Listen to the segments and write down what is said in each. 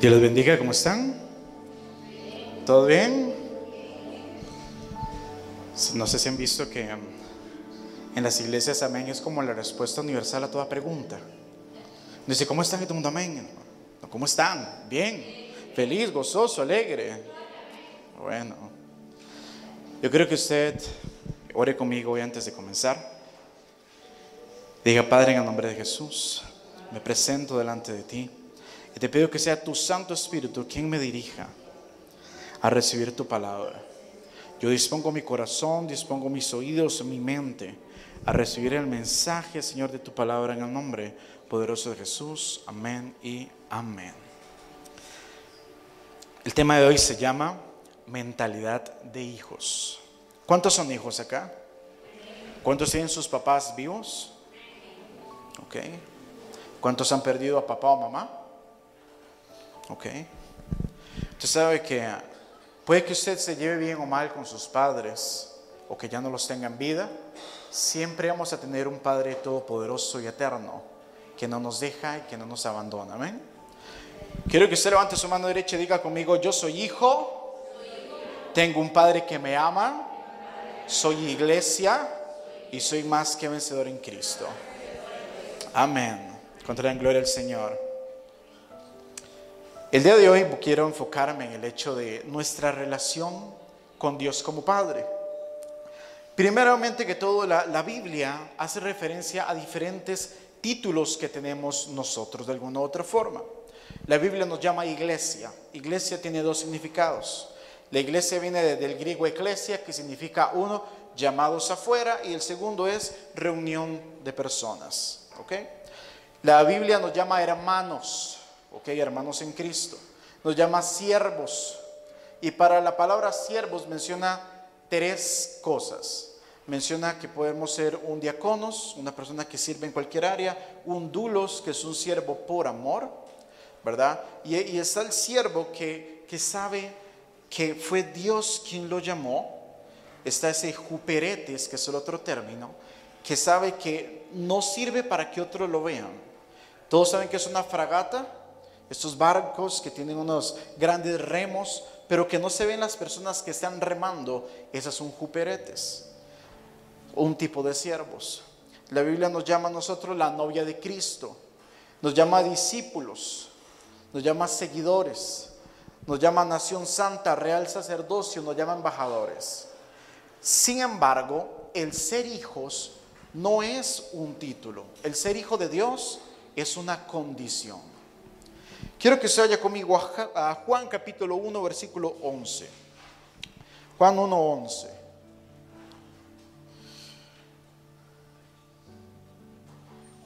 Dios les bendiga, ¿cómo están? ¿Todo bien? No sé si han visto que en las iglesias amén es como la respuesta universal a toda pregunta. Dice, ¿cómo están? Y todo el mundo amén. ¿Cómo están? Bien, feliz, gozoso, alegre. Bueno, yo creo que usted ore conmigo hoy antes de comenzar. Diga, Padre, en el nombre de Jesús, me presento delante de ti y te pido que sea tu Santo Espíritu quien me dirija a recibir tu palabra. Yo dispongo mi corazón, dispongo mis oídos, mi mente a recibir el mensaje, Señor, de tu palabra en el nombre poderoso de Jesús. Amén y amén. El tema de hoy se llama mentalidad de hijos. ¿Cuántos son hijos acá? ¿Cuántos tienen sus papás vivos? Ok. ¿Cuántos han perdido a papá o mamá? Ok. Usted sabe que puede que usted se lleve bien o mal con sus padres o que ya no los tenga en vida. Siempre vamos a tener un Padre todopoderoso y eterno que no nos deja y que no nos abandona. Amén. Quiero que usted levante su mano derecha y diga conmigo: yo soy hijo, tengo un Padre que me ama, soy iglesia y soy más que vencedor en Cristo. Amén. Contra la gloria al Señor. El día de hoy quiero enfocarme en el hecho de nuestra relación con Dios como Padre. Primeramente que todo, la Biblia hace referencia a diferentes títulos que tenemos nosotros de alguna u otra forma. La Biblia nos llama iglesia. Iglesia tiene dos significados. La iglesia viene del griego eclesia, que significa uno, llamados afuera, y el segundo es reunión de personas. ¿Ok? La Biblia nos llama hermanos. Ok, hermanos en Cristo. Nos llama siervos. Y para la palabra siervos menciona tres cosas. Menciona que podemos ser un diáconos, una persona que sirve en cualquier área, un doulos, que es un siervo por amor, ¿verdad? Y está el siervo que sabe que fue Dios quien lo llamó. Está ese huperetes, que es el otro término, que sabe que no sirve para que otros lo vean. Todos saben que es una fragata. Estos barcos que tienen unos grandes remos, pero que no se ven las personas que están remando, esas son huperetes, un tipo de siervos. La Biblia nos llama a nosotros la novia de Cristo, nos llama discípulos, nos llama seguidores, nos llama nación santa, real sacerdocio, nos llama embajadores. Sin embargo, el ser hijos no es un título. El ser hijo de Dios es una condición. Quiero que se vaya conmigo a Juan capítulo 1, versículo 11. Juan 1, 11.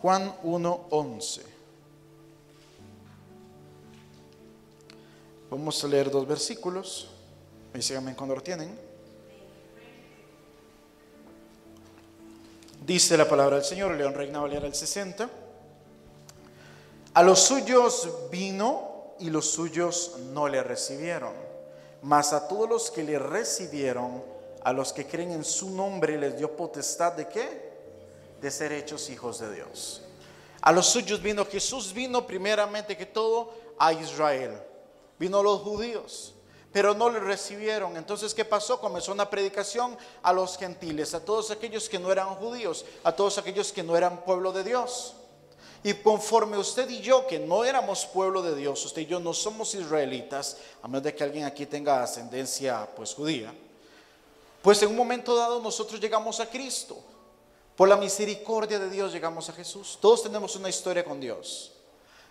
Juan 1, 11. Vamos a leer dos versículos. Me síganme cuando lo tienen. Dice la palabra del Señor, León Reina Valera el 60. A los suyos vino y los suyos no le recibieron. Mas a todos los que le recibieron, a los que creen en su nombre, les dio potestad ¿de qué? De ser hechos hijos de Dios. A los suyos vino. Jesús vino primeramente que todo a Israel. Vino a los judíos, pero no le recibieron. Entonces, ¿qué pasó? Comenzó una predicación a los gentiles, a todos aquellos que no eran judíos, a todos aquellos que no eran pueblo de Dios. Y conforme usted y yo, que no éramos pueblo de Dios, usted y yo no somos israelitas, a menos de que alguien aquí tenga ascendencia pues judía, pues en un momento dado nosotros llegamos a Cristo. Por la misericordia de Dios llegamos a Jesús. Todos tenemos una historia con Dios.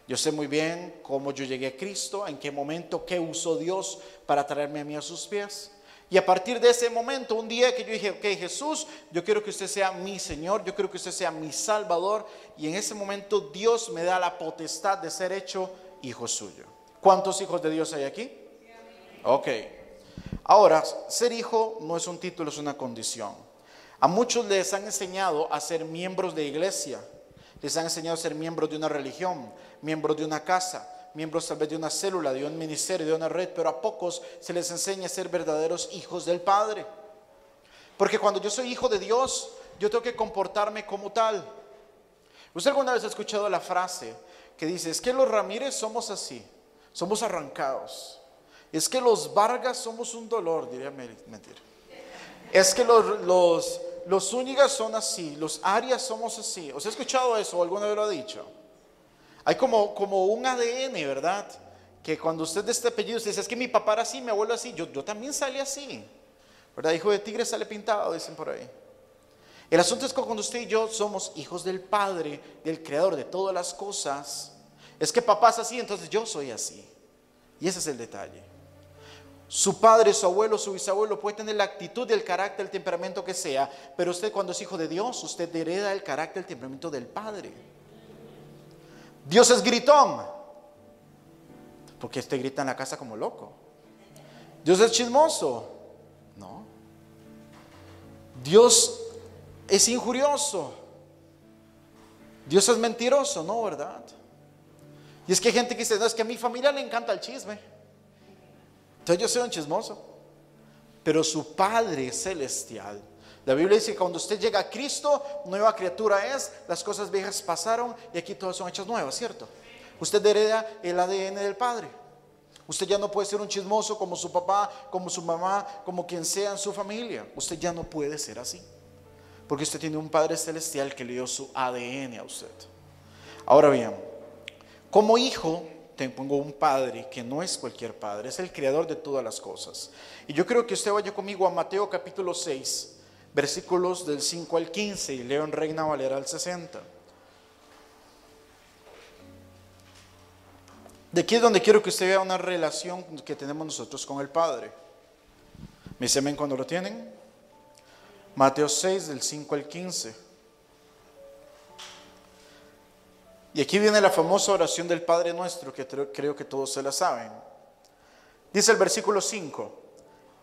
Yo sé muy bien cómo yo llegué a Cristo, en qué momento, qué usó Dios para traerme a mí a sus pies. Y a partir de ese momento, un día que yo dije, ok, Jesús, yo quiero que usted sea mi Señor, yo quiero que usted sea mi Salvador. Y en ese momento Dios me da la potestad de ser hecho hijo suyo. ¿Cuántos hijos de Dios hay aquí? Ok. Ahora, ser hijo no es un título, es una condición. A muchos les han enseñado a ser miembros de iglesia. Les han enseñado a ser miembros de una religión, miembros de una casa, miembros tal vez de una célula, de un ministerio, de una red, pero a pocos se les enseña a ser verdaderos hijos del Padre. Porque cuando yo soy hijo de Dios, yo tengo que comportarme como tal. ¿Usted alguna vez ha escuchado la frase que dice, es que los Ramírez somos así? somos arrancados. Es que los Vargas somos un dolor, diría mentira. Es que los Zúñigas son así, los Arias somos así. ¿Os ha escuchado eso o alguna vez lo ha dicho? Hay como un ADN, ¿verdad? Que cuando usted de este apellido, usted dice, es que mi papá era así, mi abuelo así, yo también salí así, ¿verdad? Hijo de tigre sale pintado, dicen por ahí. El asunto es que cuando usted y yo somos hijos del Padre, del Creador de todas las cosas, es que papá es así, entonces yo soy así. Y ese es el detalle. Su padre, su abuelo, su bisabuelo puede tener la actitud, el carácter, el temperamento que sea, pero usted cuando es hijo de Dios, usted hereda el carácter, el temperamento del Padre. Dios es gritón, porque usted grita en la casa como loco. Dios es chismoso, no. Dios es injurioso. Dios es mentiroso, no, ¿verdad? Y es que hay gente que dice, no, es que a mi familia le encanta el chisme. Entonces yo soy un chismoso. Pero su Padre celestial, la Biblia dice que cuando usted llega a Cristo, nueva criatura es, las cosas viejas pasaron y aquí todas son hechas nuevas, ¿cierto? Usted hereda el ADN del Padre. Usted ya no puede ser un chismoso como su papá, como su mamá, como quien sea en su familia. Usted ya no puede ser así, porque usted tiene un Padre celestial que le dio su ADN a usted. Ahora bien, como hijo, tengo un Padre que no es cualquier Padre, es el Creador de todas las cosas. Y yo creo que usted vaya conmigo a Mateo capítulo 6, versículos del 5 al 15, y leo en Reina Valera al 60. De aquí es donde quiero que usted vea una relación que tenemos nosotros con el Padre. ¿Me dice amén cuando lo tienen? Mateo 6, del 5 al 15. Y aquí viene la famosa oración del Padre Nuestro, que creo que todos se la saben. Dice el versículo 5: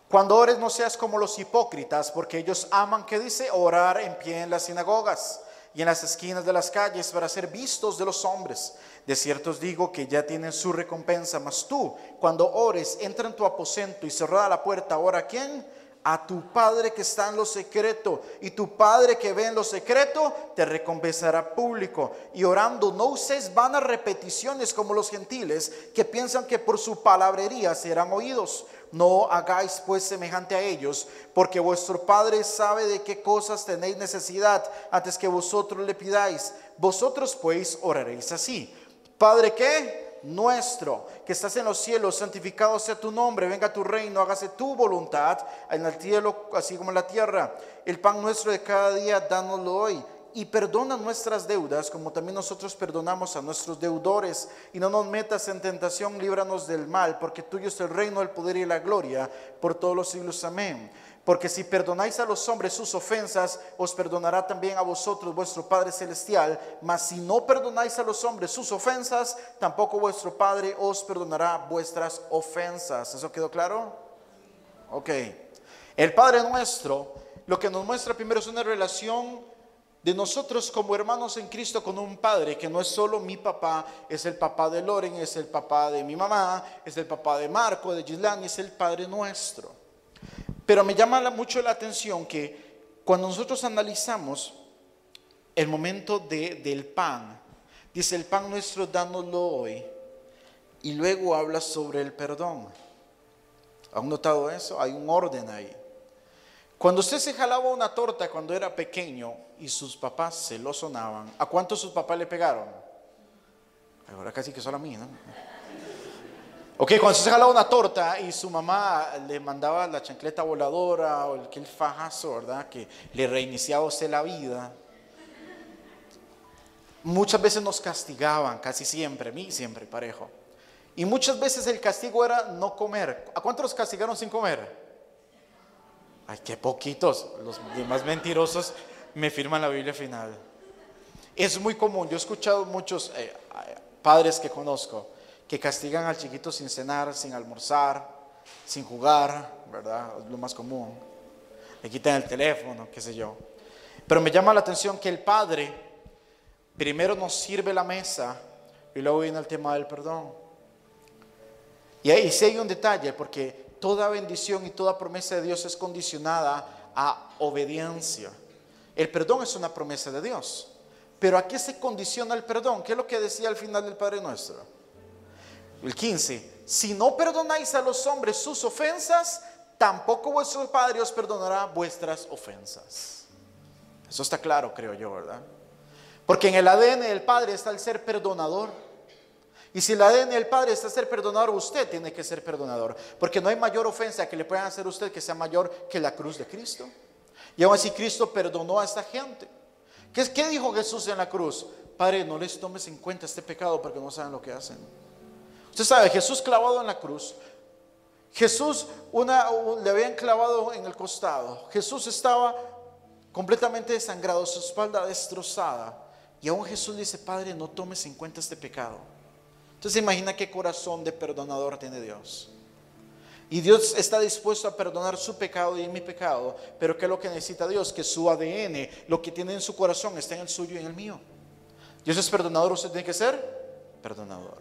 cuando ores no seas como los hipócritas, porque ellos aman, ¿qué dice? Orar en pie en las sinagogas y en las esquinas de las calles para ser vistos de los hombres. De cierto os digo que ya tienen su recompensa. Mas tú, cuando ores, entra en tu aposento y cerrada la puerta, ora ¿a quién? A tu Padre que está en lo secreto, y tu Padre que ve en lo secreto te recompensará público. Y orando no uséis vanas repeticiones como los gentiles, que piensan que por su palabrería serán oídos. No hagáis pues semejante a ellos, porque vuestro Padre sabe de qué cosas tenéis necesidad antes que vosotros le pidáis. Vosotros pues oraréis así: Padre, ¿qué? Nuestro, que estás en los cielos, santificado sea tu nombre, venga tu reino, hágase tu voluntad en el cielo así como en la tierra. El pan nuestro de cada día, dánoslo hoy, y perdona nuestras deudas como también nosotros perdonamos a nuestros deudores, y no nos metas en tentación, líbranos del mal, porque tuyo es el reino, el poder y la gloria por todos los siglos. Amén. Porque si perdonáis a los hombres sus ofensas, os perdonará también a vosotros vuestro Padre Celestial. Mas si no perdonáis a los hombres sus ofensas, tampoco vuestro Padre os perdonará vuestras ofensas. ¿Eso quedó claro? Ok. El Padre Nuestro, lo que nos muestra primero es una relación de nosotros como hermanos en Cristo con un Padre que no es solo mi papá, es el papá de Loren, es el papá de mi mamá, es el papá de Marco, de Gislani, es el Padre Nuestro. Pero me llama mucho la atención que cuando nosotros analizamos el momento del pan, dice el pan nuestro dánoslo hoy, y luego habla sobre el perdón. ¿Han notado eso? Hay un orden ahí. Cuando usted se jalaba una torta cuando era pequeño y sus papás se lo sonaban, ¿a cuántos sus papás le pegaron? Ahora casi que solo a mí, ¿no? Ok, cuando se jalaba una torta y su mamá le mandaba la chancleta voladora o el fajazo, ¿verdad? Que le reiniciaba a usted la vida. Muchas veces nos castigaban, casi siempre, a mí siempre parejo. Y muchas veces el castigo era no comer. ¿A cuántos los castigaron sin comer? Ay, qué poquitos. Los demás mentirosos me firman la Biblia final. Es muy común, yo he escuchado muchos padres que conozco que castigan al chiquito sin cenar, sin almorzar, sin jugar, ¿verdad? Es lo más común. Le quitan el teléfono, qué sé yo. Pero me llama la atención que el Padre primero nos sirve la mesa y luego viene el tema del perdón. Y ahí sí hay un detalle, porque toda bendición y toda promesa de Dios es condicionada a obediencia. El perdón es una promesa de Dios. Pero ¿a qué se condiciona el perdón? ¿Qué es lo que decía al final del Padre Nuestro? El 15, si no perdonáis a los hombres sus ofensas, tampoco vuestro Padre os perdonará vuestras ofensas. Eso está claro, creo yo, ¿verdad? Porque en el ADN del Padre está el ser perdonador. Y si el ADN del Padre está el ser perdonador, usted tiene que ser perdonador. Porque no hay mayor ofensa que le puedan hacer a usted que sea mayor que la cruz de Cristo. Y aún así Cristo perdonó a esta gente. ¿Qué dijo Jesús en la cruz? Padre, no les tomes en cuenta este pecado porque no saben lo que hacen. Usted sabe, Jesús clavado en la cruz. Jesús le habían clavado en el costado. Jesús estaba completamente desangrado, su espalda destrozada. Y aún Jesús dice, Padre, no tomes en cuenta este pecado. Entonces imagina qué corazón de perdonador tiene Dios. Y Dios está dispuesto a perdonar su pecado y mi pecado. Pero ¿qué es lo que necesita Dios? Que su ADN, lo que tiene en su corazón, esté en el suyo y en el mío. Dios es perdonador, usted tiene que ser perdonador.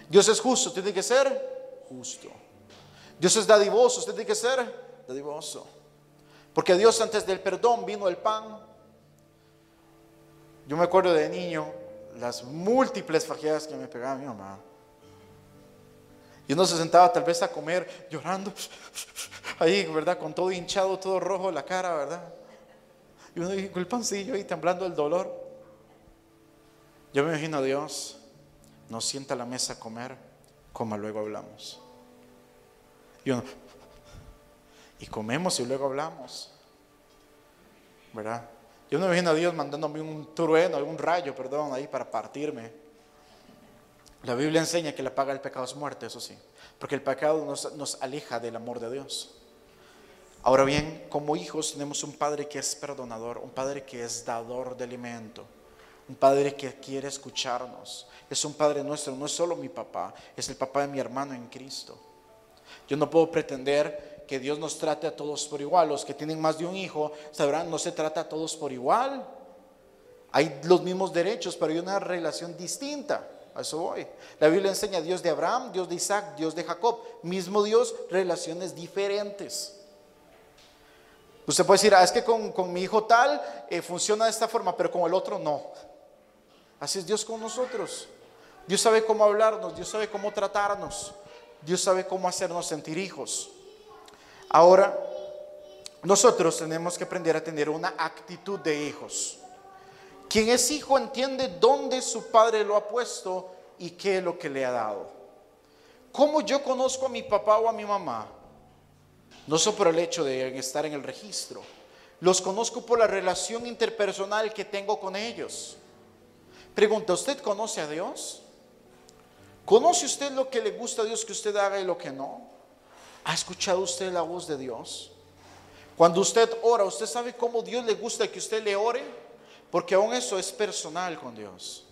Dios es justo, usted tiene que ser justo. Dios es dadivoso, usted tiene que ser dadivoso. Porque Dios antes del perdón vino el pan. Yo me acuerdo de niño las múltiples fajadas que me pegaba mi mamá. Y uno se sentaba tal vez a comer llorando, ahí, ¿verdad? Con todo hinchado, todo rojo la cara, ¿verdad? Y uno con el pancillo ahí temblando el dolor. Yo me imagino a Dios, nos sienta a la mesa a comer, coma luego hablamos. Y uno, y comemos y luego hablamos, ¿verdad? Yo me imagino a Dios mandándome un trueno, un rayo, perdón, ahí para partirme. La Biblia enseña que la paga del pecado es muerte, eso sí, porque el pecado nos aleja del amor de Dios. Ahora bien, como hijos tenemos un Padre que es perdonador, un Padre que es dador de alimento, un Padre que quiere escucharnos. Es un Padre nuestro, no es solo mi papá, es el papá de mi hermano en Cristo. Yo no puedo pretender que Dios nos trate a todos por igual. Los que tienen más de un hijo sabrán, no se trata a todos por igual. Hay los mismos derechos, pero hay una relación distinta. A eso voy. La Biblia enseña Dios de Abraham, Dios de Isaac, Dios de Jacob. Mismo Dios, relaciones diferentes. Usted puede decir, es que con mi hijo tal funciona de esta forma, pero con el otro no. Así es Dios con nosotros. Dios sabe cómo hablarnos, Dios sabe cómo tratarnos, Dios sabe cómo hacernos sentir hijos. Ahora, nosotros tenemos que aprender a tener una actitud de hijos. Quien es hijo entiende dónde su padre lo ha puesto y qué es lo que le ha dado. ¿Cómo yo conozco a mi papá o a mi mamá? No solo por el hecho de estar en el registro. Los conozco por la relación interpersonal que tengo con ellos. Pregunta, ¿usted conoce a Dios? ¿Conoce usted lo que le gusta a Dios que usted haga y lo que no? ¿Ha escuchado usted la voz de Dios? Cuando usted ora, ¿usted sabe cómo Dios le gusta que usted le ore? Porque aún eso es personal con Dios.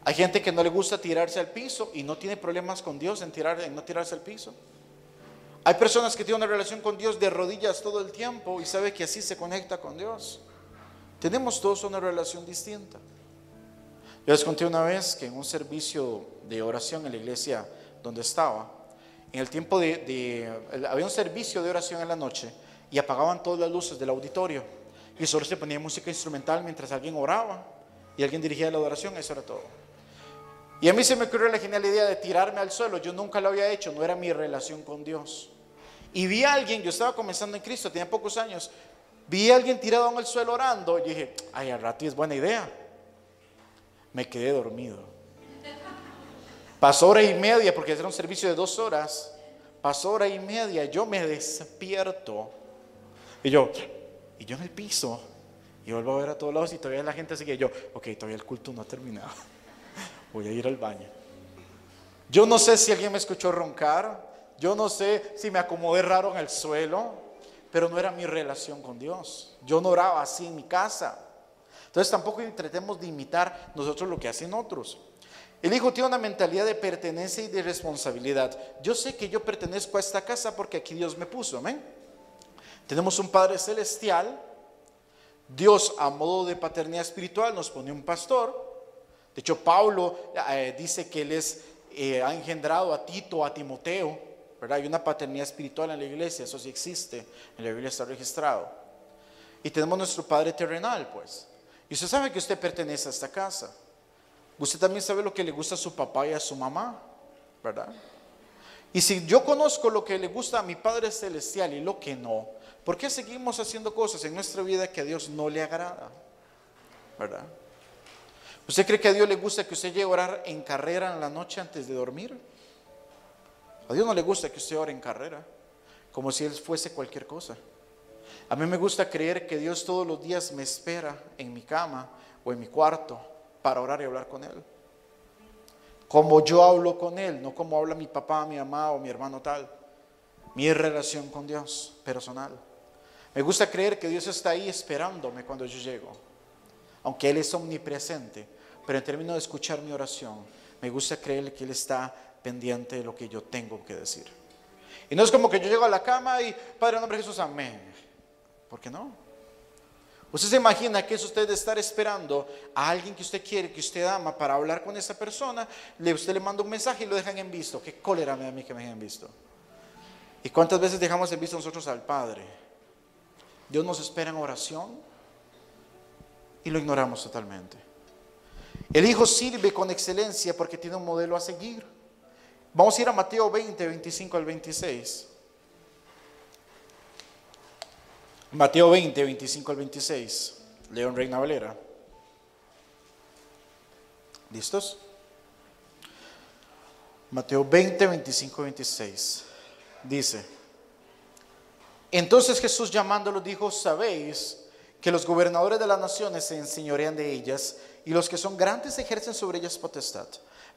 Hay gente que no le gusta tirarse al piso y no tiene problemas con Dios en no tirarse al piso. Hay personas que tienen una relación con Dios de rodillas todo el tiempo y sabe que así se conecta con Dios. Tenemos todos una relación distinta. Yo les conté una vez que en un servicio de oración en la iglesia donde estaba, en el tiempo había un servicio de oración en la noche y apagaban todas las luces del auditorio. Y solo se ponía música instrumental mientras alguien oraba y alguien dirigía la adoración, eso era todo. Y a mí se me ocurrió la genial idea de tirarme al suelo. Yo nunca lo había hecho, no era mi relación con Dios. Y vi a alguien, yo estaba comenzando en Cristo, tenía pocos años, vi a alguien tirado en el suelo orando y dije, ay, al rato es buena idea. Me quedé dormido. Pasó hora y media, porque era un servicio de 2 horas. Pasó hora y media, yo me despierto y yo en el piso, y vuelvo a ver a todos lados y todavía la gente sigue. Yo, ok, todavía el culto no ha terminado, voy a ir al baño. Yo no sé si alguien me escuchó roncar, yo no sé si me acomodé raro en el suelo, pero no era mi relación con Dios. Yo no oraba así en mi casa. Entonces tampoco tratemos de imitar nosotros lo que hacen otros. El hijo tiene una mentalidad de pertenencia y de responsabilidad. Yo sé que yo pertenezco a esta casa porque aquí Dios me puso, amén. Tenemos un Padre Celestial. Dios, a modo de paternidad espiritual, nos pone un pastor. De hecho, Pablo dice que él ha engendrado a Tito, a Timoteo, ¿verdad? Hay una paternidad espiritual en la iglesia, eso sí existe, en la Biblia está registrado. Y tenemos nuestro Padre terrenal, pues. Y usted sabe que usted pertenece a esta casa. Usted también sabe lo que le gusta a su papá y a su mamá. ¿verdad? Y si yo conozco lo que le gusta a mi Padre Celestial y lo que no, ¿por qué seguimos haciendo cosas en nuestra vida que a Dios no le agrada? ¿Verdad? ¿Usted cree que a Dios le gusta que usted llegue a orar en carrera en la noche antes de dormir? A Dios no le gusta que usted ore en carrera, como si Él fuese cualquier cosa. A mí me gusta creer que Dios todos los días me espera en mi cama o en mi cuarto para orar y hablar con Él. Como yo hablo con Él, no como habla mi papá, mi mamá o mi hermano tal. Mi relación con Dios personal. Me gusta creer que Dios está ahí esperándome cuando yo llego. Aunque Él es omnipresente, pero en términos de escuchar mi oración, me gusta creer que Él está pendiente de lo que yo tengo que decir. Y no es como que yo llego a la cama y Padre en nombre de Jesús, amén. ¿Por qué no? Usted se imagina que es usted de estar esperando a alguien que usted quiere, que usted ama, para hablar con esa persona. Usted le manda un mensaje y lo dejan en visto. Qué cólera me da a mí que me dejen en visto. ¿Y cuántas veces dejamos en visto nosotros al Padre? Dios nos espera en oración y lo ignoramos totalmente. El Hijo sirve con excelencia porque tiene un modelo a seguir. Vamos a ir a Mateo 20, 25 al 26. Mateo 20, 25 al 26. Leo en Reina Valera. ¿Listos? Mateo 20, 25 al 26. Dice: Entonces Jesús llamándolos dijo: Sabéis que los gobernadores de las naciones se enseñorean de ellas, y los que son grandes ejercen sobre ellas potestad.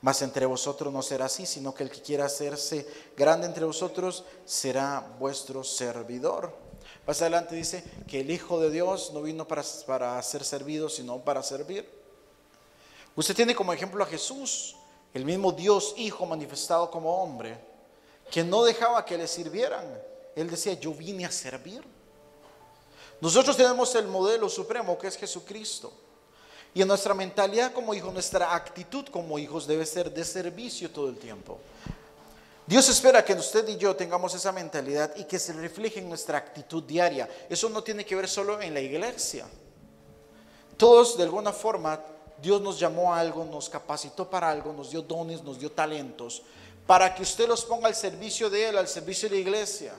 Mas entre vosotros no será así, sino que el que quiera hacerse grande entre vosotros será vuestro servidor. Más adelante dice que el Hijo de Dios no vino para ser servido, sino para servir. Usted tiene como ejemplo a Jesús, el mismo Dios Hijo manifestado como hombre, que no dejaba que le sirvieran. Él decía: yo vine a servir. Nosotros tenemos el modelo supremo que es Jesucristo. Y en nuestra mentalidad como hijos, nuestra actitud como hijos debe ser de servicio todo el tiempo. Dios espera que usted y yo tengamos esa mentalidad y que se refleje en nuestra actitud diaria. Eso no tiene que ver solo en la iglesia. Todos de alguna forma Dios nos llamó a algo, nos capacitó para algo, nos dio dones, nos dio talentos, para que usted los ponga al servicio de Él, al servicio de la iglesia.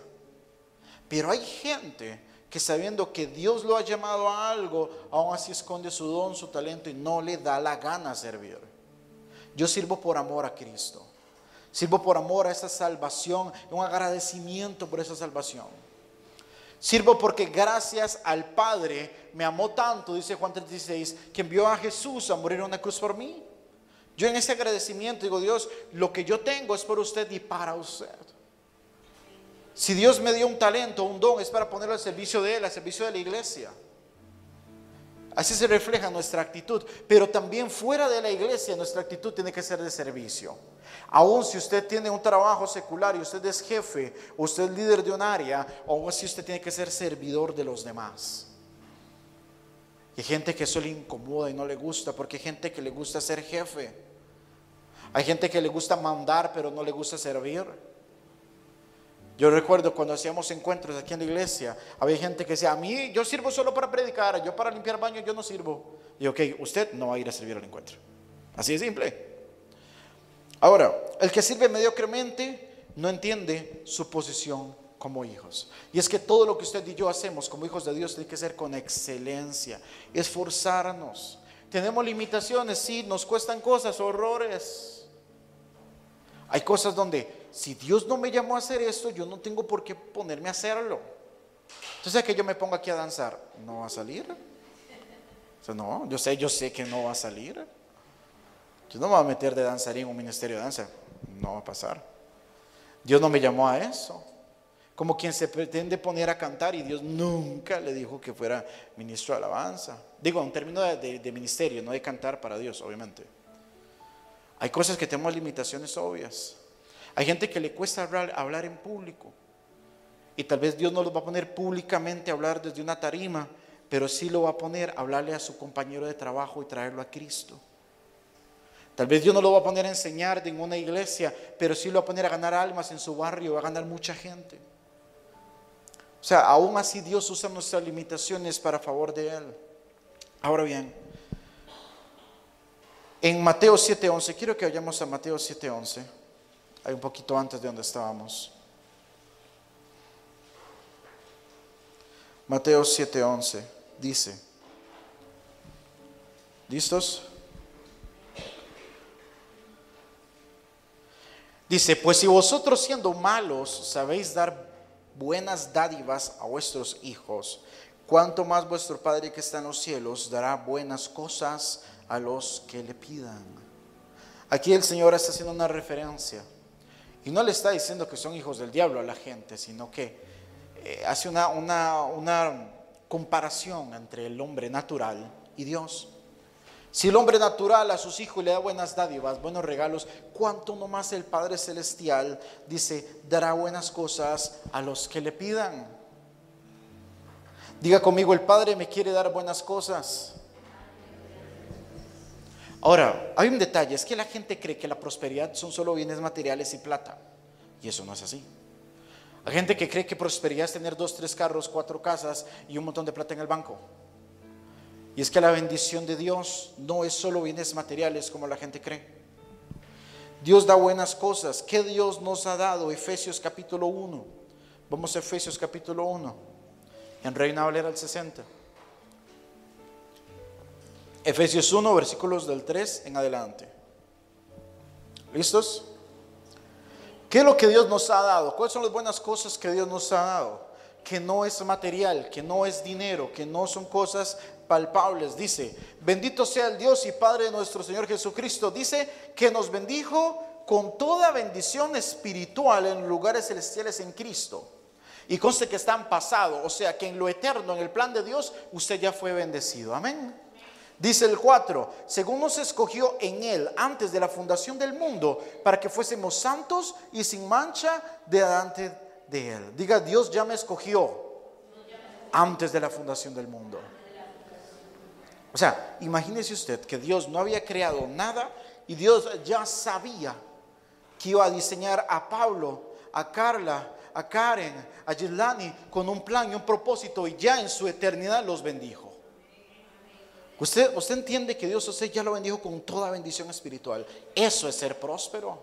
Pero hay gente que sabiendo que Dios lo ha llamado a algo, aún así esconde su don, su talento y no le da la gana servir. Yo sirvo por amor a Cristo. Sirvo por amor a esa salvación, un agradecimiento por esa salvación. Sirvo porque gracias al Padre me amó tanto, dice Juan 3:16, que envió a Jesús a morir en una cruz por mí. Yo en ese agradecimiento digo: Dios, lo que yo tengo es por usted y para usted. Si Dios me dio un talento, un don, es para ponerlo al servicio de Él, al servicio de la iglesia. Así se refleja nuestra actitud. Pero también fuera de la iglesia nuestra actitud tiene que ser de servicio. Aún si usted tiene un trabajo secular y usted es jefe, o usted es líder de un área, aún así usted tiene que ser servidor de los demás. Hay gente que eso le incomoda y no le gusta, porque hay gente que le gusta ser jefe. Hay gente que le gusta mandar pero no le gusta servir. Yo recuerdo cuando hacíamos encuentros aquí en la iglesia, había gente que decía: a mí yo sirvo solo para predicar, yo para limpiar baños yo no sirvo. Y ok, usted no va a ir a servir al encuentro. Así de simple. Ahora, el que sirve mediocremente no entiende su posición como hijos. Y es que todo lo que usted y yo hacemos como hijos de Dios tiene que ser con excelencia, esforzarnos. Tenemos limitaciones, sí, nos cuestan cosas, horrores. Hay cosas donde, si Dios no me llamó a hacer esto, yo no tengo por qué ponerme a hacerlo. Entonces, que yo me ponga aquí a danzar, ¿no va a salir? O sea, no, yo sé que no va a salir. Yo no me voy a meter de danzarín en un ministerio de danza, no va a pasar. Dios no me llamó a eso. Como quien se pretende poner a cantar y Dios nunca le dijo que fuera ministro de alabanza. Digo, en términos de ministerio, no de cantar para Dios, obviamente. Hay cosas que tenemos limitaciones obvias. Hay gente que le cuesta hablar en público. Y tal vez Dios no los va a poner públicamente a hablar desde una tarima, pero sí lo va a poner a hablarle a su compañero de trabajo y traerlo a Cristo. Tal vez Dios no lo va a poner a enseñar en una iglesia, pero sí lo va a poner a ganar almas en su barrio, va a ganar mucha gente. O sea, aún así Dios usa nuestras limitaciones para favor de Él. Ahora bien, en Mateo 7:11, quiero que vayamos a Mateo 7:11. Hay un poquito antes de donde estábamos. Mateo 7:11 dice, ¿listos? Dice, pues si vosotros siendo malos sabéis dar buenas dádivas a vuestros hijos, cuánto más vuestro Padre que está en los cielos dará buenas cosas a los que le pidan. Aquí el Señor está haciendo una referencia y no le está diciendo que son hijos del diablo a la gente, sino que hace una comparación entre el hombre natural y Dios. Si el hombre natural a sus hijos le da buenas dádivas, buenos regalos, ¿cuánto no más el Padre Celestial, dice, dará buenas cosas a los que le pidan? Diga conmigo, el Padre me quiere dar buenas cosas. Ahora, hay un detalle, es que la gente cree que la prosperidad son solo bienes materiales y plata, y eso no es así. Hay gente que cree que prosperidad es tener 2, 3 carros, 4 casas y un montón de plata en el banco. Y es que la bendición de Dios no es solo bienes materiales como la gente cree. Dios da buenas cosas. ¿Qué Dios nos ha dado? Efesios capítulo 1. Vamos a Efesios capítulo 1. En Reina Valera al 60. Efesios 1, versículos del 3 en adelante. ¿Listos? ¿Qué es lo que Dios nos ha dado? ¿Cuáles son las buenas cosas que Dios nos ha dado? Que no es material, que no es dinero, que no son cosas palpables. Dice, bendito sea el Dios y Padre de nuestro Señor Jesucristo. Dice que nos bendijo con toda bendición espiritual en lugares celestiales en Cristo. Y conste que está en pasado, o sea que en lo eterno, en el plan de Dios, usted ya fue bendecido. Amén. Dice el 4, según nos escogió en Él antes de la fundación del mundo, para que fuésemos santos y sin mancha delante de Él. Diga, Dios ya me escogió antes de la fundación del mundo. O sea, imagínese usted que Dios no había creado nada y Dios ya sabía que iba a diseñar a Pablo, a Carla, a Karen, a Yelani con un plan y un propósito, y ya en su eternidad los bendijo. Usted entiende que Dios usted ya lo bendijo con toda bendición espiritual. Eso es ser próspero.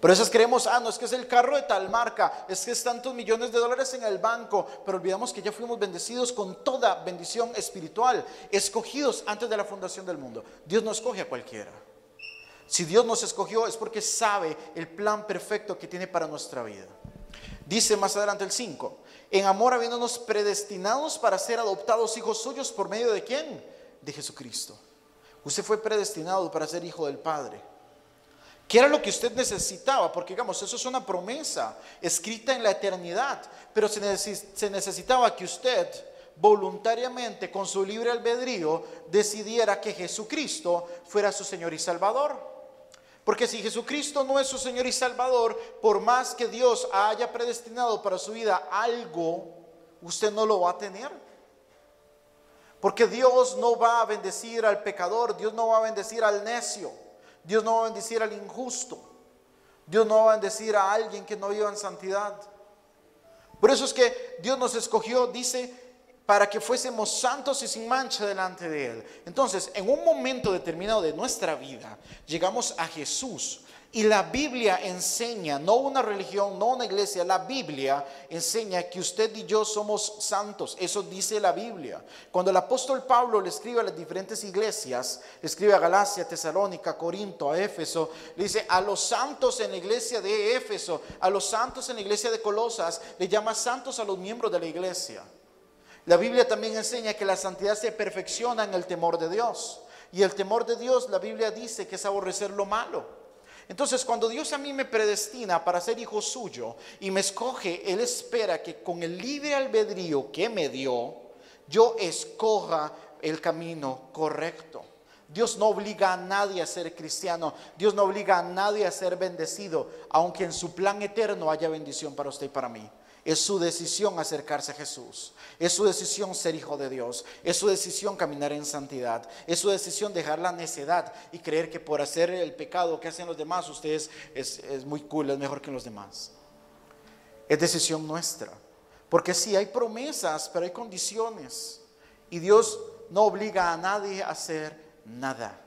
Por eso creemos, no es que es el carro de tal marca, es que es tantos millones de dólares en el banco, pero olvidamos que ya fuimos bendecidos con toda bendición espiritual, escogidos antes de la fundación del mundo. Dios no escoge a cualquiera. Si Dios nos escogió es porque sabe el plan perfecto que tiene para nuestra vida. Dice más adelante el 5, en amor habiéndonos predestinados para ser adoptados hijos suyos por medio de ¿quién? De Jesucristo. Usted fue predestinado para ser hijo del Padre. ¿Qué era lo que usted necesitaba? Porque digamos, eso es una promesa escrita en la eternidad, pero se necesitaba que usted voluntariamente, con su libre albedrío, decidiera que Jesucristo fuera su Señor y Salvador. Porque si Jesucristo no es su Señor y Salvador, por más que Dios haya predestinado para su vida algo, usted no lo va a tener. Porque Dios no va a bendecir al pecador, Dios no va a bendecir al necio, Dios no va a bendecir al injusto, Dios no va a bendecir a alguien que no viva en santidad. Por eso es que Dios nos escogió, dice, para que fuésemos santos y sin mancha delante de Él. Entonces, en un momento determinado de nuestra vida, llegamos a Jesús. Y la Biblia enseña, no una religión, no una iglesia, la Biblia enseña que usted y yo somos santos. Eso dice la Biblia. Cuando el apóstol Pablo le escribe a las diferentes iglesias, le escribe a Galacia, Tesalónica, Corinto, a Éfeso, le dice a los santos en la iglesia de Éfeso, a los santos en la iglesia de Colosas, le llama santos a los miembros de la iglesia. La Biblia también enseña que la santidad se perfecciona en el temor de Dios. Y el temor de Dios, la Biblia dice que es aborrecer lo malo. Entonces, cuando Dios a mí me predestina para ser hijo suyo y me escoge, Él espera que con el libre albedrío que me dio, yo escoja el camino correcto. Dios no obliga a nadie a ser cristiano. Dios no obliga a nadie a ser bendecido, aunque en su plan eterno haya bendición para usted y para mí. Es su decisión acercarse a Jesús. Es su decisión ser hijo de Dios. Es su decisión caminar en santidad. Es su decisión dejar la necedad y creer que por hacer el pecado que hacen los demás, usted es muy cool, es mejor que los demás. Es decisión nuestra. Porque sí, hay promesas, pero hay condiciones. Y Dios no obliga a nadie a hacer nada.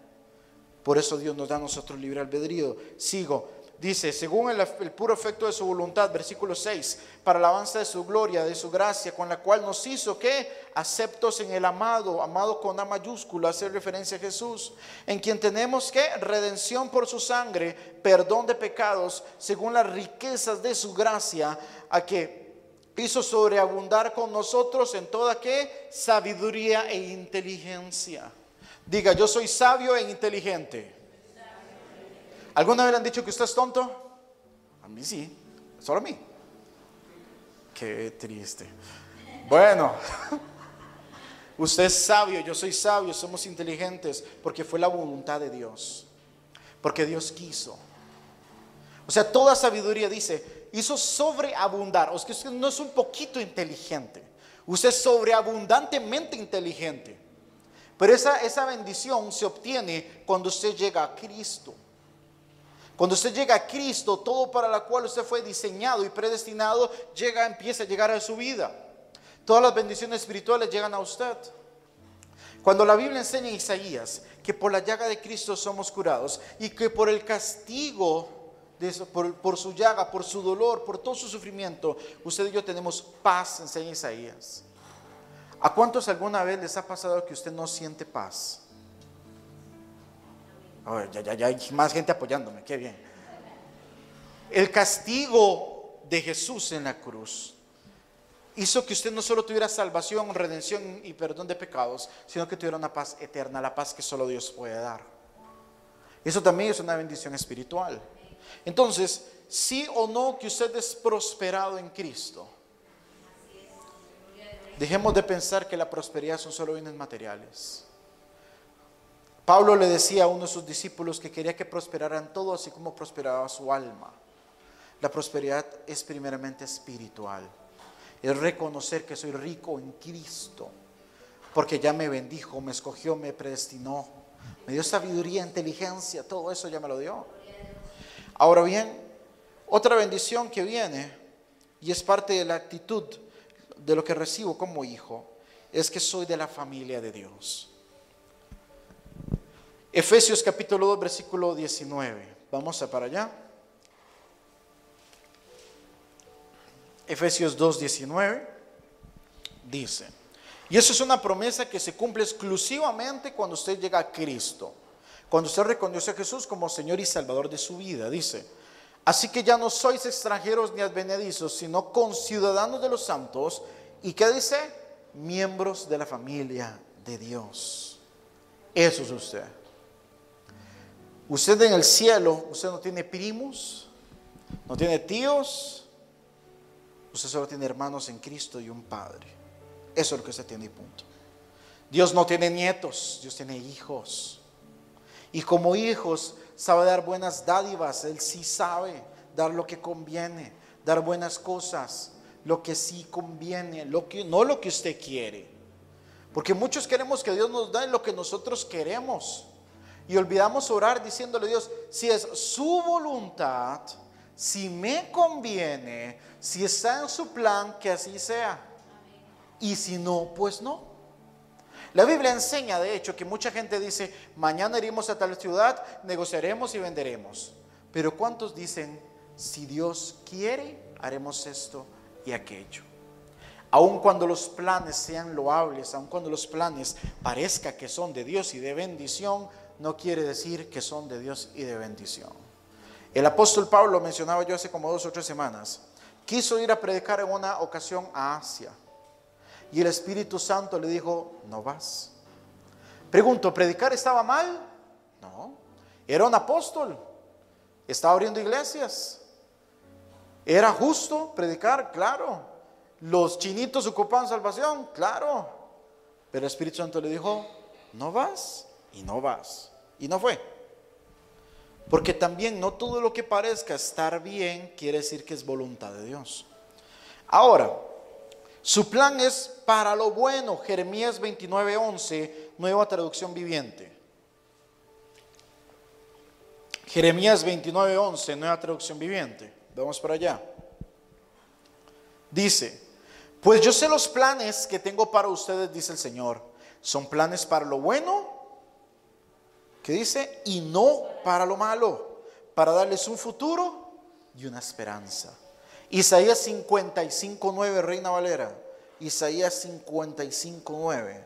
Por eso Dios nos da a nosotros libre albedrío. Sigo. Dice, según el puro efecto de su voluntad, versículo 6, para alabanza de su gloria, de su gracia, con la cual nos hizo, ¿qué? Aceptos en el amado, amado con A mayúscula, hace referencia a Jesús, en quien tenemos, ¿qué? Redención por su sangre, perdón de pecados, según las riquezas de su gracia, a que hizo sobreabundar con nosotros en toda, ¿qué? Sabiduría e inteligencia. Diga, yo soy sabio e inteligente. ¿Alguna vez le han dicho que usted es tonto? A mí sí, solo a mí. Qué triste. Bueno, usted es sabio, yo soy sabio, somos inteligentes, porque fue la voluntad de Dios, porque Dios quiso. O sea, toda sabiduría, dice, hizo sobreabundar. O sea, que usted no es un poquito inteligente, usted es sobreabundantemente inteligente. Pero esa bendición se obtiene cuando usted llega a Cristo. Cuando usted llega a Cristo, todo para lo cual usted fue diseñado y predestinado, empieza a llegar a su vida. Todas las bendiciones espirituales llegan a usted. Cuando la Biblia enseña en Isaías que por la llaga de Cristo somos curados y que por el castigo, por su llaga, por su dolor, por todo su sufrimiento, usted y yo tenemos paz, enseña Isaías. ¿A cuántos alguna vez les ha pasado que usted no siente paz? Oh, ya hay más gente apoyándome, qué bien. El castigo de Jesús en la cruz hizo que usted no solo tuviera salvación, redención y perdón de pecados, sino que tuviera una paz eterna, la paz que solo Dios puede dar. Eso también es una bendición espiritual. Entonces, sí o no que usted es prosperado en Cristo. Dejemos de pensar que la prosperidad son solo bienes materiales. Pablo le decía a uno de sus discípulos que quería que prosperaran todos así como prosperaba su alma. La prosperidad es primeramente espiritual. Es reconocer que soy rico en Cristo, porque ya me bendijo, me escogió, me predestinó, me dio sabiduría, inteligencia, todo eso ya me lo dio. Ahora bien, otra bendición que viene, y es parte de la actitud de lo que recibo como hijo, es que soy de la familia de Dios. Efesios capítulo 2, versículo 19. Vamos a para allá. Efesios 2, 19 dice, y eso es una promesa que se cumple exclusivamente cuando usted llega a Cristo, cuando usted reconoce a Jesús como Señor y Salvador de su vida. Dice, así que ya no sois extranjeros ni advenedizos, sino conciudadanos de los santos. ¿Y qué dice? Miembros de la familia de Dios. Eso es usted. Usted en el cielo, usted no tiene primos, no tiene tíos, usted solo tiene hermanos en Cristo y un Padre. Eso es lo que usted tiene y punto. Dios no tiene nietos, Dios tiene hijos. Y como hijos sabe dar buenas dádivas. Él sí sabe dar lo que conviene, dar buenas cosas, lo que sí conviene, no lo que usted quiere. Porque muchos queremos que Dios nos dé lo que nosotros queremos. Y olvidamos orar diciéndole a Dios, si es su voluntad, si me conviene, si está en su plan, que así sea. Y si no, pues no. La Biblia enseña, de hecho, que mucha gente dice, mañana iremos a tal ciudad, negociaremos y venderemos. Pero ¿cuántos dicen, si Dios quiere, haremos esto y aquello? Aun cuando los planes sean loables, aun cuando los planes parezca que son de Dios y de bendición, no quiere decir que son de Dios y de bendición. El apóstol Pablo, mencionaba yo hace como 2 o 3 semanas, quiso ir a predicar en una ocasión a Asia. Y el Espíritu Santo le dijo, no vas. Pregunto, ¿predicar estaba mal? No. Era un apóstol. Estaba abriendo iglesias. ¿Era justo predicar? Claro. ¿Los chinitos ocupaban salvación? Claro. Pero el Espíritu Santo le dijo, no vas. Y no vas. Y no fue. Porque también no todo lo que parezca estar bien quiere decir que es voluntad de Dios. Ahora, su plan es para lo bueno. Jeremías 29:11, nueva traducción viviente. Jeremías 29:11, nueva traducción viviente. Vamos para allá. Dice, pues yo sé los planes que tengo para ustedes, dice el Señor. Son planes para lo bueno, ¿qué dice? Y no para lo malo, para darles un futuro y una esperanza. Isaías 55:9, Reina Valera. Isaías 55:9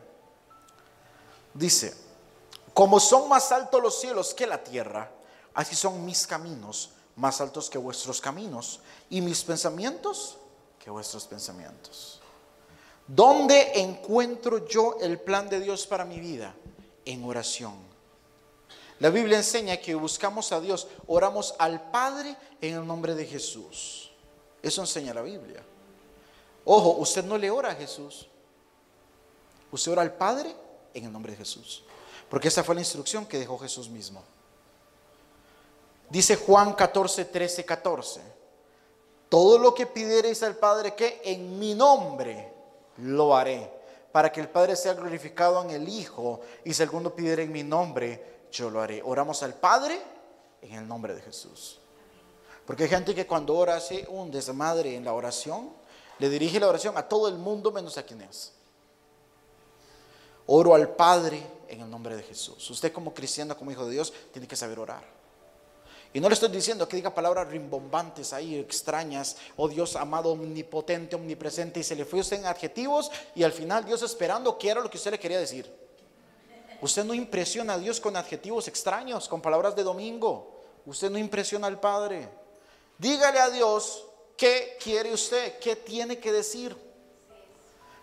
dice: como son más altos los cielos que la tierra, así son mis caminos más altos que vuestros caminos, y mis pensamientos que vuestros pensamientos. ¿Dónde encuentro yo el plan de Dios para mi vida? En oración. La Biblia enseña que buscamos a Dios, oramos al Padre en el nombre de Jesús. Eso enseña la Biblia. Ojo, usted no le ora a Jesús, usted ora al Padre en el nombre de Jesús, porque esa fue la instrucción que dejó Jesús mismo. Dice Juan 14:13-14: todo lo que pidiereis al Padre que en mi nombre lo haré, para que el Padre sea glorificado en el Hijo. Y si alguno pidiere en mi nombre, yo lo haré. Oramos al Padre en el nombre de Jesús. Porque hay gente que cuando ora hace un desmadre en la oración, le dirige la oración a todo el mundo menos a quien es. Oro al Padre en el nombre de Jesús. Usted como cristiano, como hijo de Dios, tiene que saber orar. Y no le estoy diciendo que diga palabras rimbombantes ahí, extrañas: oh Dios amado, omnipotente, omnipresente, y se le fue usted en adjetivos, y al final Dios esperando que era lo que usted le quería decir. Usted no impresiona a Dios con adjetivos extraños, con palabras de domingo. Usted no impresiona al Padre. Dígale a Dios qué quiere usted, qué tiene que decir.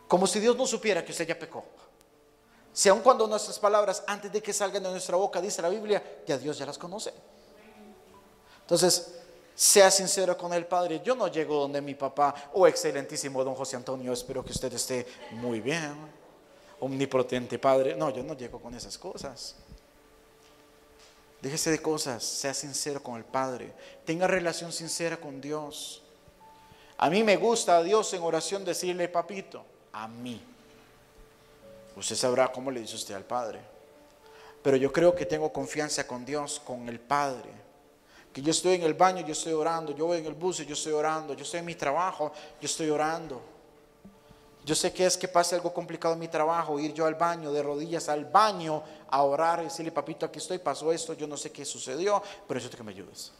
Como si Dios no supiera que usted ya pecó. Si aun cuando nuestras palabras, antes de que salgan de nuestra boca, dice la Biblia, ya Dios ya las conoce. Entonces, sea sincero con el Padre. Yo no llego donde mi papá: oh excelentísimo don José Antonio, espero que usted esté muy bien, omnipotente Padre. No, yo no llego con esas cosas. Déjese de cosas, sea sincero con el Padre. Tenga relación sincera con Dios. A mí me gusta a Dios en oración decirle: papito, a mí. Usted sabrá cómo le dice usted al Padre. Pero yo creo que tengo confianza con Dios, con el Padre. Que yo estoy en el baño, yo estoy orando. Yo voy en el bus y yo estoy orando. Yo estoy en mi trabajo, yo estoy orando. Yo sé que es que pase algo complicado en mi trabajo, ir yo al baño, de rodillas al baño, a orar y decirle: papito, aquí estoy, pasó esto, yo no sé qué sucedió, pero yo sé que me ayudes.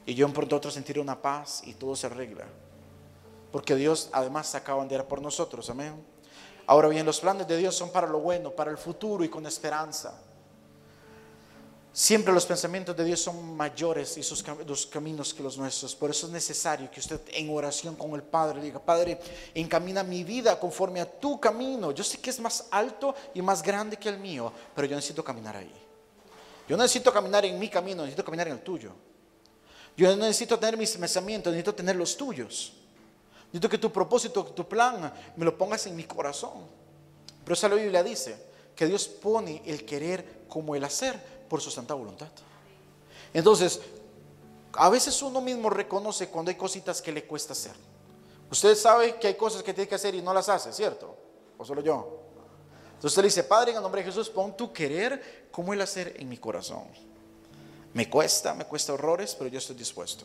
Y yo en pronto otro sentir una paz y todo se arregla. Porque Dios además saca bandera por nosotros, amén. Ahora bien, los planes de Dios son para lo bueno, para el futuro y con esperanza. Siempre los pensamientos de Dios son mayores y los caminos que los nuestros. Por eso es necesario que usted en oración con el Padre diga: Padre, encamina mi vida conforme a tu camino. Yo sé que es más alto y más grande que el mío, pero yo necesito caminar ahí. Yo no necesito caminar en mi camino, necesito caminar en el tuyo. Yo no necesito tener mis pensamientos, necesito tener los tuyos. Necesito que tu propósito, que tu plan me lo pongas en mi corazón. Pero esa la Biblia dice que Dios pone el querer como el hacer por su santa voluntad. Entonces, a veces uno mismo reconoce cuando hay cositas que le cuesta hacer. Usted sabe que hay cosas que tiene que hacer y no las hace, ¿cierto? ¿O solo yo? Entonces usted le dice: Padre, en el nombre de Jesús, pon tu querer como el hacer en mi corazón. Me cuesta horrores, pero yo estoy dispuesto.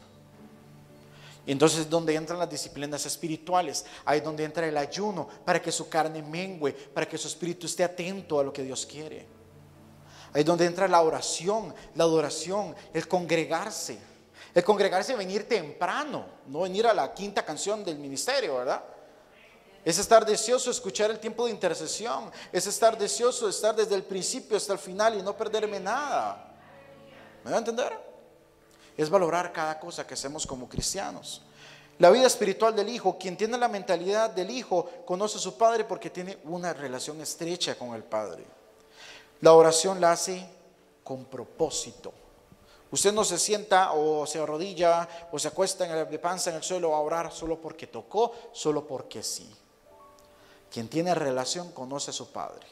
Y entonces es donde entran las disciplinas espirituales. Ahí es donde entra el ayuno, para que su carne mengüe, para que su espíritu esté atento a lo que Dios quiere. Ahí es donde entra la oración, la adoración, el congregarse. El congregarse, venir temprano, no venir a la quinta canción del ministerio, ¿verdad? Es estar deseoso de escuchar el tiempo de intercesión. Es estar deseoso de estar desde el principio hasta el final y no perderme nada. ¿Me va a entender? Es valorar cada cosa que hacemos como cristianos. La vida espiritual del hijo, quien tiene la mentalidad del hijo, conoce a su padre porque tiene una relación estrecha con el Padre. La oración la hace con propósito. Usted no se sienta o se arrodilla o se acuesta de panza en el suelo a orar solo porque tocó, solo porque sí. Quien tiene relación conoce a su Padre.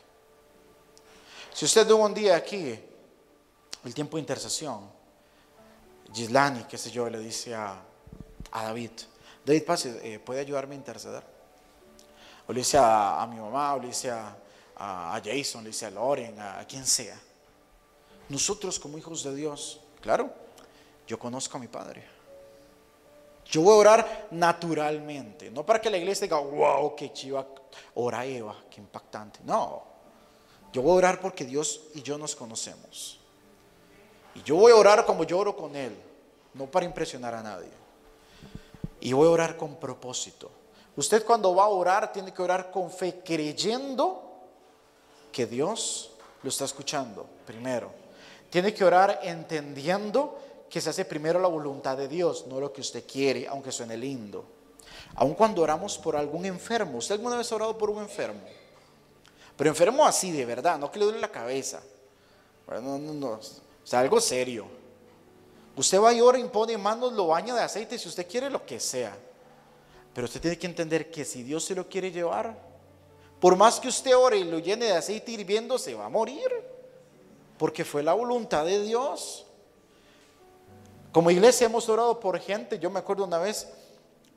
Si usted tuvo un día aquí, el tiempo de intercesión, Gislani, qué sé yo, le dice a David: David, pase, ¿puede ayudarme a interceder? O le dice a mi mamá, o le dice a Jason, le dice a Loren, a quien sea. Nosotros como hijos de Dios, claro, yo conozco a mi Padre. Yo voy a orar naturalmente, no para que la iglesia diga: wow, qué chiva, ora Eva, qué impactante. No, yo voy a orar porque Dios y yo nos conocemos. Y yo voy a orar como yo oro con Él, no para impresionar a nadie. Y voy a orar con propósito. Usted cuando va a orar tiene que orar con fe, creyendo que Dios lo está escuchando primero. Tiene que orar entendiendo que se hace primero la voluntad de Dios, no lo que usted quiere, aunque suene lindo. Aun cuando oramos por algún enfermo. ¿Usted alguna vez ha orado por un enfermo? Pero enfermo así de verdad, no que le duele la cabeza. No. O sea, algo serio. Usted va y ora, impone manos, lo baña de aceite, si usted quiere, lo que sea. Pero usted tiene que entender que si Dios se lo quiere llevar, por más que usted ore y lo llene de aceite hirviendo, se va a morir. Porque fue la voluntad de Dios. Como iglesia hemos orado por gente. Yo me acuerdo una vez,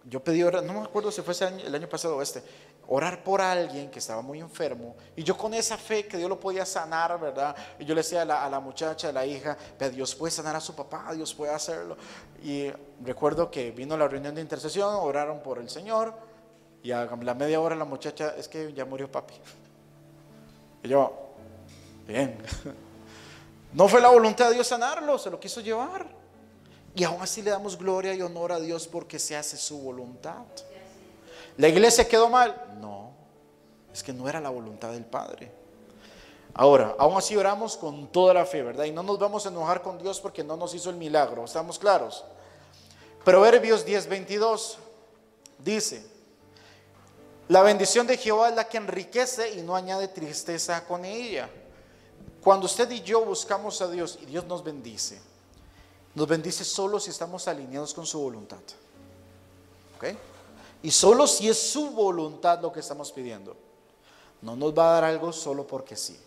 yo pedí orar, no me acuerdo si fue el año pasado o orar por alguien que estaba muy enfermo. Y yo con esa fe que Dios lo podía sanar, ¿verdad? Y yo le decía a la muchacha, a la hija, Dios puede sanar a su papá, Dios puede hacerlo. Y recuerdo que vino la reunión de intercesión, oraron por el Señor. Y a la media hora la muchacha, es que ya murió papi. Y yo, bien. No fue la voluntad de Dios sanarlo, se lo quiso llevar. Y aún así le damos gloria y honor a Dios porque se hace su voluntad. ¿La iglesia quedó mal? No, es que no era la voluntad del Padre. Ahora, aún así oramos con toda la fe, ¿verdad? Y no nos vamos a enojar con Dios porque no nos hizo el milagro, ¿estamos claros? Proverbios 10:22 dice: la bendición de Jehová es la que enriquece y no añade tristeza con ella. Cuando usted y yo buscamos a Dios y Dios nos bendice solo si estamos alineados con su voluntad. ¿Ok? Y solo si es su voluntad lo que estamos pidiendo. No nos va a dar algo solo porque sí.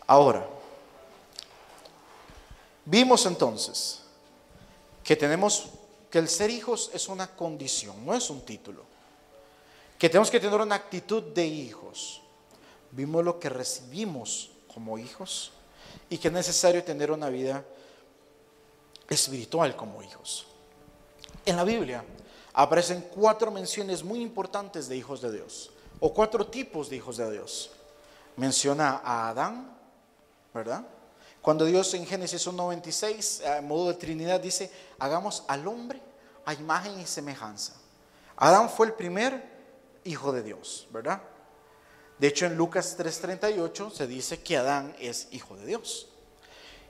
Ahora, vimos entonces que el ser hijos es una condición, no es un título. Que tenemos que tener una actitud de hijos. Vimos lo que recibimos como hijos y que es necesario tener una vida espiritual como hijos. En la Biblia aparecen 4 menciones muy importantes de hijos de Dios, o 4 tipos de hijos de Dios. Menciona a Adán, ¿verdad? Cuando Dios en Génesis 1:26, a modo de Trinidad, dice: hagamos al hombre a imagen y semejanza. Adán fue el primer hijo de Dios, ¿verdad? De hecho, en Lucas 3:38 se dice que Adán es hijo de Dios.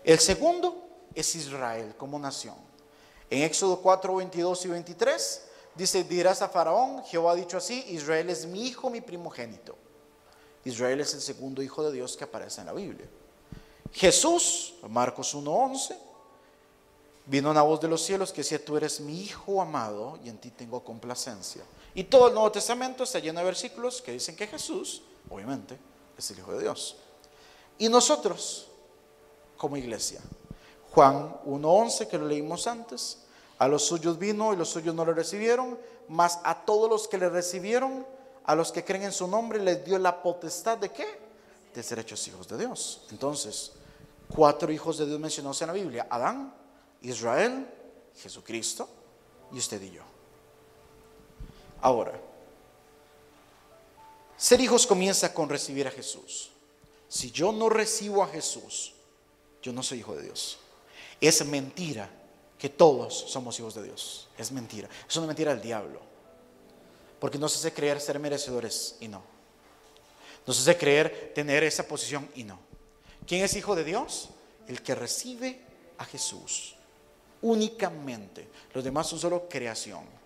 El segundo es Israel como nación. En Éxodo 4:22 y 23 dice: dirás a Faraón, Jehová ha dicho así, Israel es mi hijo, mi primogénito. Israel es el segundo hijo de Dios que aparece en la Biblia. Jesús, Marcos 1:11, vino una voz de los cielos que decía: tú eres mi hijo amado y en ti tengo complacencia. Y todo el Nuevo Testamento está lleno de versículos que dicen que Jesús, obviamente, es el hijo de Dios. Y nosotros, como iglesia, Juan 1:11, que lo leímos antes: a los suyos vino y los suyos no lo recibieron, mas a todos los que le recibieron, a los que creen en su nombre, les dio la potestad ¿de qué? De ser hechos hijos de Dios. Entonces, 4 hijos de Dios mencionados en la Biblia: Adán, Israel, Jesucristo y usted y yo. Ahora, ser hijos comienza con recibir a Jesús. Si yo no recibo a Jesús, yo no soy hijo de Dios. Es mentira que todos somos hijos de Dios. Es mentira. Es una mentira del diablo. Porque nos hace creer ser merecedores y no. Nos hace creer tener esa posición y no. ¿Quién es hijo de Dios? El que recibe a Jesús. Únicamente. Los demás son solo creación.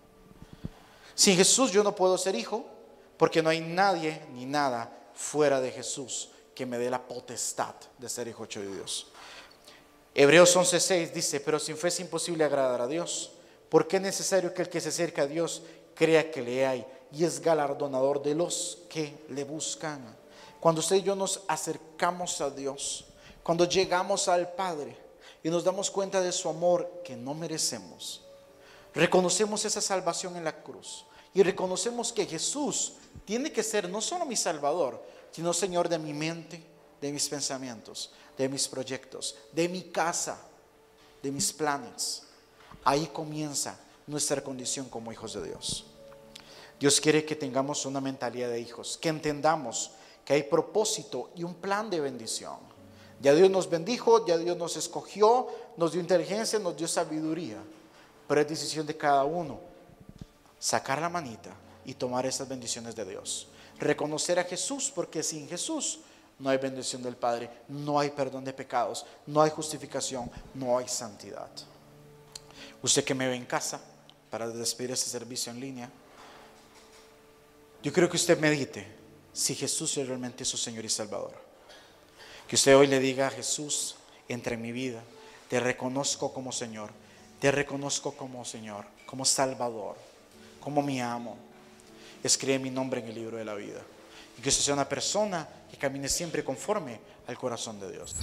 Sin Jesús yo no puedo ser hijo, porque no hay nadie ni nada fuera de Jesús que me dé la potestad de ser hijo hecho de Dios. Hebreos 11:6 dice: pero sin fe es imposible agradar a Dios, porque es necesario que el que se acerca a Dios crea que le hay y es galardonador de los que le buscan. Cuando usted y yo nos acercamos a Dios, cuando llegamos al Padre y nos damos cuenta de su amor que no merecemos, reconocemos esa salvación en la cruz y reconocemos que Jesús tiene que ser no solo mi Salvador, sino Señor de mi mente, de mis pensamientos, de mis proyectos, de mi casa, de mis planes. Ahí comienza nuestra condición como hijos de Dios. Dios quiere que tengamos una mentalidad de hijos, que entendamos que hay propósito y un plan de bendición. Ya Dios nos bendijo, ya Dios nos escogió, nos dio inteligencia, nos dio sabiduría. Pero es decisión de cada uno sacar la manita y tomar esas bendiciones de Dios. Reconocer a Jesús, porque sin Jesús no hay bendición del Padre, no hay perdón de pecados, no hay justificación, no hay santidad. Usted que me ve en casa, para despedir este servicio en línea, yo creo que usted medite si Jesús es realmente su Señor y Salvador. Que usted hoy le diga a Jesús: entra en mi vida, te reconozco como Señor, te reconozco como Señor, como Salvador, como mi amo. Escribe mi nombre en el libro de la vida. Y que usted sea una persona que camine siempre conforme al corazón de Dios.